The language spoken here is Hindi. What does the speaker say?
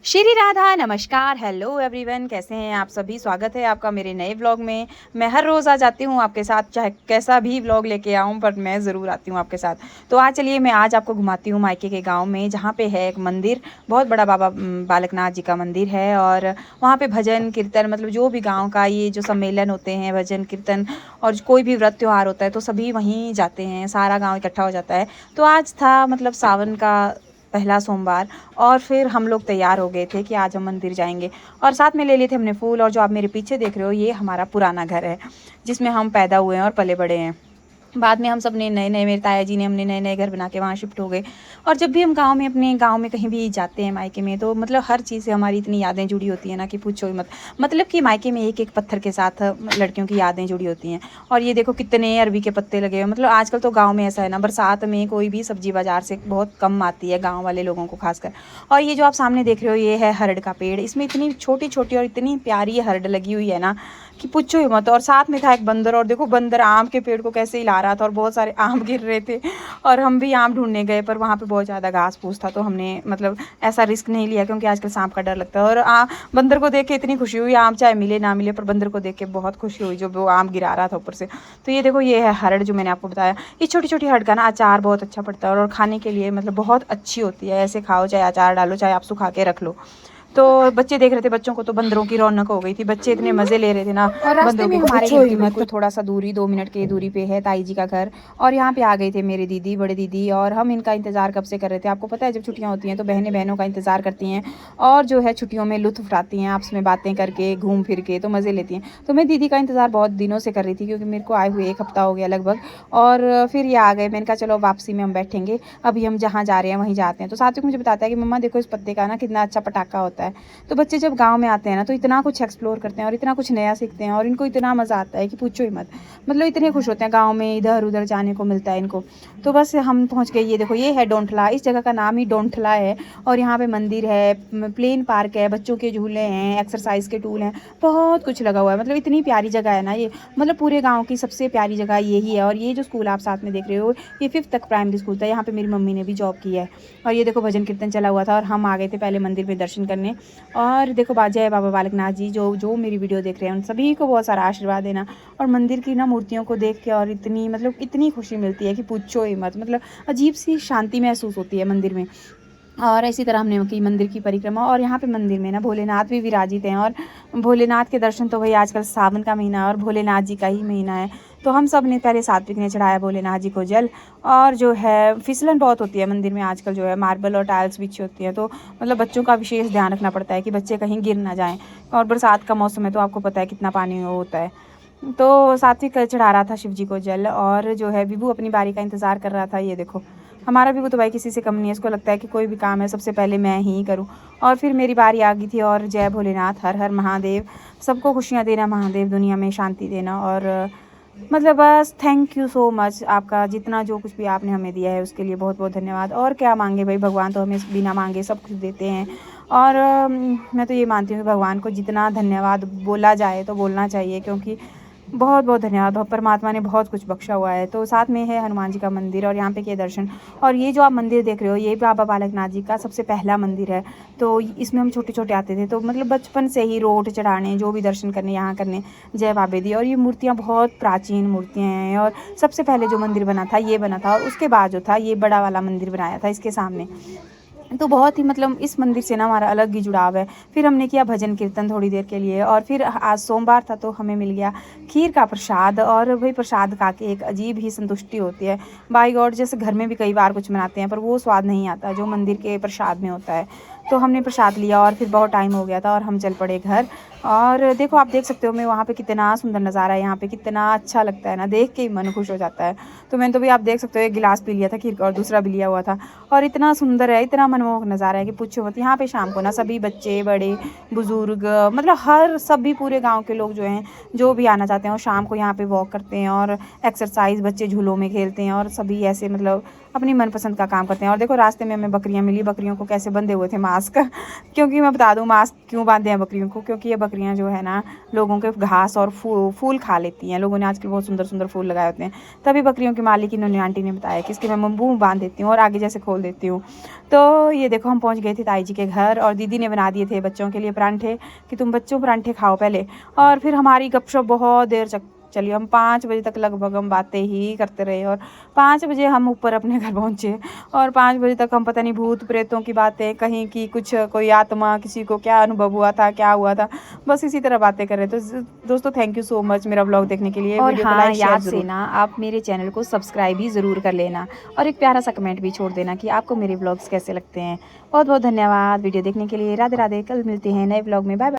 श्री राधा नमस्कार। हेलो एवरीवन, कैसे हैं आप सभी। स्वागत है आपका मेरे नए व्लॉग में। मैं हर रोज़ आ जाती हूँ आपके साथ, चाहे कैसा भी व्लॉग लेके आऊँ पर मैं ज़रूर आती हूँ आपके साथ। तो आज चलिए मैं आज आपको घुमाती हूँ मायके के गांव में, जहाँ पे है एक मंदिर, बहुत बड़ा बाबा बालकनाथ जी का मंदिर है। और वहाँ पे भजन कीर्तन, मतलब जो भी गाँव का ये जो सम्मेलन होते हैं, भजन कीर्तन और कोई भी व्रत त्यौहार होता है तो सभी वहीं जाते हैं, सारा गाँव इकट्ठा हो जाता है। तो आज था मतलब सावन का पहला सोमवार, और फिर हम लोग तैयार हो गए थे कि आज हम मंदिर जाएंगे। और साथ में ले लिए थे हमने फूल। और जो आप मेरे पीछे देख रहे हो ये हमारा पुराना घर है, जिसमें हम पैदा हुए हैं और पले बड़े हैं। बाद में हम सब ने नए नए, मेरे ताया जी ने, हमने नए नए घर बना के वहाँ शिफ्ट हो गए। और जब भी हम गांव में, अपने गांव में कहीं भी जाते हैं मायके में, तो मतलब हर चीज़ से हमारी इतनी यादें जुड़ी होती हैं ना कि पूछो ही मत। मतलब कि मायके में एक एक पत्थर के साथ लड़कियों की यादें जुड़ी होती हैं। और ये देखो कितने अरबी के पत्ते लगे हुए। मतलब आजकल तो गाँव में ऐसा है ना, बरसात में कोई भी सब्जी बाजार से बहुत कम आती है गाँव वाले लोगों को खासकर। और ये जो आप सामने देख रहे हो ये है हरड़ का पेड़। इसमें इतनी छोटी छोटी और इतनी प्यारी हरड़ लगी हुई है ना कि पूछो ही मत। और साथ में था एक बंदर, और देखो बंदर आम के पेड़ को कैसे हिला रहा था, और बहुत सारे आम गिर रहे थे। और हम भी आम ढूंढने गए, पर वहाँ पे बहुत ज़्यादा घास फूस था, तो हमने मतलब ऐसा रिस्क नहीं लिया, क्योंकि आजकल सांप का डर लगता है। और बंदर को देख के इतनी खुशी हुई, आम चाहे मिले ना मिले, पर बंदर को देख के बहुत खुशी हुई जो वो आम गिरा रहा था ऊपर से। तो ये देखो ये है हरड़, जो मैंने आपको बताया। ये छोटी छोटी हरड़ का ना अचार बहुत अच्छा पड़ता है, और खाने के लिए मतलब बहुत अच्छी होती है। ऐसे खाओ, चाहे अचार डालो, चाहे आप सुखा के रख लो। तो बच्चे देख रहे थे, बच्चों को तो बंदरों की रौनक हो गई थी। बच्चे इतने मज़े ले रहे थे ना और रास्ते बंदरों में के। हमारे पूछो घर ही के मत। बिल्कुल थोड़ा सा दूरी, 2 मिनट की दूरी पे है ताई जी का घर। और यहाँ पे आ गए थे मेरे दीदी, बड़े दीदी, और हम इनका इंतज़ार कब से कर रहे थे। आपको पता है जब छुट्टियाँ होती हैं तो बहनें बहनों का इंतज़ार करती हैं, और जो है छुट्टियों में लुत्फ़ उठाती हैं, आपस में बातें करके, घूम फिर के तो मज़े लेती हैं। तो मैं दीदी का इंतज़ार बहुत दिनों से कर रही थी, क्योंकि मेरे को आए हुए 1 हफ़्ता हो गया लगभग। और फिर ये आ गए। मैंने कहा चलो वापसी में हम बैठेंगे, अभी हम जहाँ जा रहे हैं वहीं जाते हैं। तो साथ ही मुझे बताता है कि मम्मा देखो इस पत्ते का ना कितना अच्छा पटाखा होता है। तो बच्चे जब गाँव में आते हैं ना तो इतना कुछ एक्सप्लोर करते हैं और इतना कुछ नया सीखते हैं, और इनको इतना मज़ा आता है कि पूछो ही मत। मतलब इतने खुश होते हैं, गाँव में इधर उधर जाने को मिलता है इनको। तो बस हम पहुँच गए। ये देखो ये है डोंठला, इस जगह का नाम ही डोंठला है। और यहाँ पे मंदिर है, प्लेन पार्क है, बच्चों के झूले हैं, एक्सरसाइज के टूल हैं, बहुत कुछ लगा हुआ है। मतलब इतनी प्यारी जगह है ना ये। मतलब पूरे गाँव की सबसे प्यारी जगह यही है। और ये जो स्कूल आप साथ में देख रहे हो, ये 5th तक प्राइमरी स्कूल था। यहाँ पे मेरी मम्मी ने भी जॉब की है। और ये देखो भजन कीर्तन चला हुआ था, और हम आ गए थे पहले मंदिर में दर्शन करने। और देखो जय बाबा बालकनाथ जी, जो जो मेरी वीडियो देख रहे हैं उन सभी को बहुत सारा आशीर्वाद देना। और मंदिर की ना मूर्तियों को देख के और इतनी मतलब इतनी खुशी मिलती है कि पूछो ही मत। मतलब अजीब सी शांति महसूस होती है मंदिर में। और इसी तरह हमने की मंदिर की परिक्रमा। और यहाँ पे मंदिर में ना भोलेनाथ भी विराजित हैं। और भोलेनाथ के दर्शन तो भाई आजकल सावन का महीना है और भोलेनाथ जी का ही महीना है। तो हम सब ने पहले सात्विक ने चढ़ाया भोलेनाथ जी को जल। और जो है फिसलन बहुत होती है मंदिर में आजकल, जो है मार्बल और टाइल्स बिछी होती हैं, तो मतलब बच्चों का विशेष ध्यान रखना पड़ता है कि बच्चे कहीं गिर ना जाएं। और बरसात का मौसम है तो आपको पता है कितना पानी होता है। तो सात्विक चढ़ा रहा था शिव जी को जल, और जो है विभू अपनी बारी का इंतज़ार कर रहा था। ये देखो हमारा विभू तो भाई किसी से कम नहीं है, इसको लगता है कि कोई भी काम है सबसे पहले मैं ही करूं। और फिर मेरी बारी आ गई थी। और जय भोलेनाथ, हर हर महादेव, सबको खुशियां देना महादेव, दुनिया में शांति देना। और मतलब बस थैंक यू सो मच, आपका जितना जो कुछ भी आपने हमें दिया है उसके लिए बहुत बहुत धन्यवाद। और क्या मांगे भाई, भगवान तो हमें बिना मांगे सब कुछ देते हैं। और मैं तो ये मानती हूँ कि भगवान को जितना धन्यवाद बोला जाए तो बोलना चाहिए, क्योंकि बहुत बहुत धन्यवाद, परमात्मा ने बहुत कुछ बख्शा हुआ है। तो साथ में है हनुमान जी का मंदिर, और यहाँ पे किए दर्शन। और ये जो आप मंदिर देख रहे हो ये बाबा बालकनाथ जी का सबसे पहला मंदिर है। तो इसमें हम छोटे छोटे आते थे, तो मतलब बचपन से ही रोट चढ़ाने, जो भी दर्शन करने यहाँ करने, जय बाबे दी। और ये मूर्तियाँ बहुत प्राचीन मूर्तियाँ हैं। और सबसे पहले जो मंदिर बना था ये बना था, और उसके बाद जो था ये बड़ा वाला मंदिर बनाया था इसके सामने। तो बहुत ही मतलब इस मंदिर से ना हमारा अलग ही जुड़ाव है। फिर हमने किया भजन कीर्तन थोड़ी देर के लिए, और फिर आज सोमवार था तो हमें मिल गया खीर का प्रसाद। और वही प्रसाद खा के एक अजीब ही संतुष्टि होती है। बाई गॉड, जैसे घर में भी कई बार कुछ बनाते हैं पर वो स्वाद नहीं आता जो मंदिर के प्रसाद में होता है। तो हमने प्रसाद लिया, और फिर बहुत टाइम हो गया था और हम चल पड़े घर। और देखो आप देख सकते हो मैं वहाँ पे कितना सुंदर नज़ारा है, यहाँ पे कितना अच्छा लगता है ना, देख के ही मन खुश हो जाता है। तो मैंने तो भी आप देख सकते हो 1 गिलास पी लिया था खीर का, और दूसरा भी लिया हुआ था। और इतना सुंदर है, इतना मनमोहक नज़ारा है कि पूछो मत। यहाँ पे शाम को ना सभी बच्चे बड़े बुजुर्ग, मतलब हर सभी पूरे गांव के लोग जो हैं, जो भी आना चाहते हैं, और शाम को यहाँ पे वॉक करते हैं और एक्सरसाइज, बच्चे झूलों में खेलते हैं, और सभी ऐसे मतलब अपनी मनपसंद का काम करते हैं। और देखो रास्ते में हमें बकरियाँ मिली, बकरियों को कैसे बंधे हुए थे मास्क क्योंकि मैं बता दूँ मास्क क्यों बांधे हैं बकरियों को, क्योंकि ये बकरियाँ जो है ना लोगों के घास और फूल खा लेती हैं। लोगों ने आजकल बहुत सुंदर सुंदर फूल लगाए होते हैं, तभी बकरियों की मालिक इन्होंने आंटी ने बताया कि इसके मैं मुँह बांध देती हूँ और आगे जैसे खोल देती हूँ। तो ये देखो हम पहुँच गए थे ताई जी के घर और दीदी ने बना दिए थे बच्चों के लिए परांठे कि तुम बच्चों परांठे खाओ पहले। और फिर हमारी गपशप बहुत देर चली। हम 5 बजे तक लगभग हम बातें ही करते रहे और 5 बजे हम ऊपर अपने घर पहुँचे। और 5 बजे तक हम पता नहीं भूत प्रेतों की बातें कहीं की, कुछ कोई आत्मा, किसी को क्या अनुभव हुआ था, क्या हुआ था, बस इसी तरह बातें कर रहे थे। तो दोस्तों थैंक यू सो मच मेरा व्लॉग देखने के लिए। और वीडियो को लाइक शेयर याद से ना आप मेरे चैनल को सब्सक्राइब भी ज़रूर कर लेना और एक प्यारा सा कमेंट भी छोड़ देना कि आपको मेरे व्लॉग्स कैसे लगते हैं। बहुत बहुत धन्यवाद वीडियो देखने के लिए। राधे राधे। कल मिलते हैं नए व्लॉग में। Bye bye.